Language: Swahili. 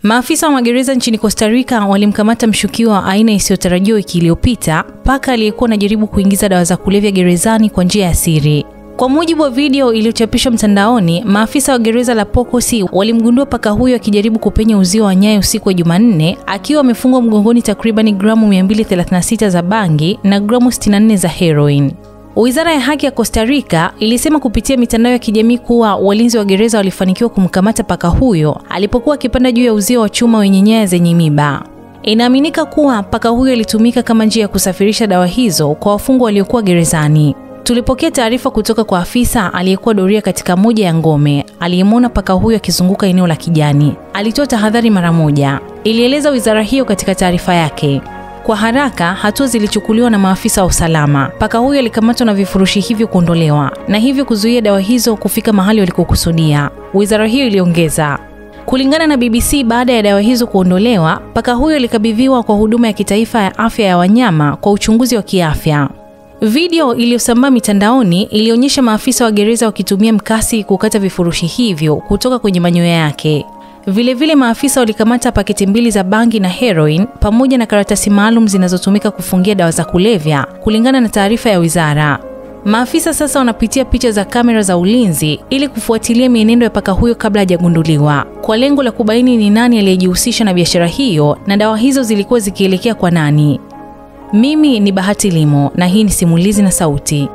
Maafisa wa magereza nchini Costa Rica walimkamata mshukiwa aina isiyotarajiwa wiki iliyopita, paka aliyekuwa anajaribu kuingiza dawa za kulevya gerezani kwa njia ya siri. Kwa mujibu wa video iliyochapishwa mtandaoni, maafisa wa gereza la Pocosi walimgundua paka huyo akijaribu kupenya uzio wa nyaya usiku wa Jumanne, akiwa amefungwa mgongoni takriban gramu 236 za bangi na gramu 64 za heroin. Wizara ya haki ya Costa Rica ilisema kupitia mitandao ya kijamii kuwa walinzi wa gereza walifanikiwa kumkamata paka huyo alipokuwa akipanda juu ya uzio wa chuma wenye nyaya zenye miba. Inaaminika kuwa paka huyo alitumika kama njia ya kusafirisha dawa hizo kwa wafungwa waliokuwa gerezani. Tulipokea taarifa kutoka kwa afisa aliyekuwa doria katika moja ya ngome aliyemwona paka huyo akizunguka eneo la kijani. Alitoa tahadhari mara moja, ilieleza wizara hiyo katika taarifa yake. Kwa haraka, hatua zilichukuliwa na maafisa wa usalama. Paka huyo alikamatwa na vifurushi hivyo kuondolewa na hivyo kuzuia dawa hizo kufika mahali walikokusudia, wizara hiyo iliongeza. Kulingana na BBC, baada ya dawa hizo kuondolewa, paka huyo alikabidhiwa kwa huduma ya kitaifa ya afya ya wanyama kwa uchunguzi wa kiafya. Video iliyosambaa mitandaoni ilionyesha maafisa wa gereza wakitumia mkasi kukata vifurushi hivyo kutoka kwenye manyoya yake. Vilevile maafisa walikamata paketi 2 za bangi na heroin pamoja na karatasi maalum zinazotumika kufungia dawa za kulevya, kulingana na taarifa ya wizara. Maafisa sasa wanapitia picha za kamera za ulinzi ili kufuatilia mienendo ya paka huyo kabla hajagunduliwa, kwa lengo la kubaini ni nani aliyejihusisha na biashara hiyo na dawa hizo zilikuwa zikielekea kwa nani. Mimi ni Bahati Limo na hii ni Simulizi na Sauti.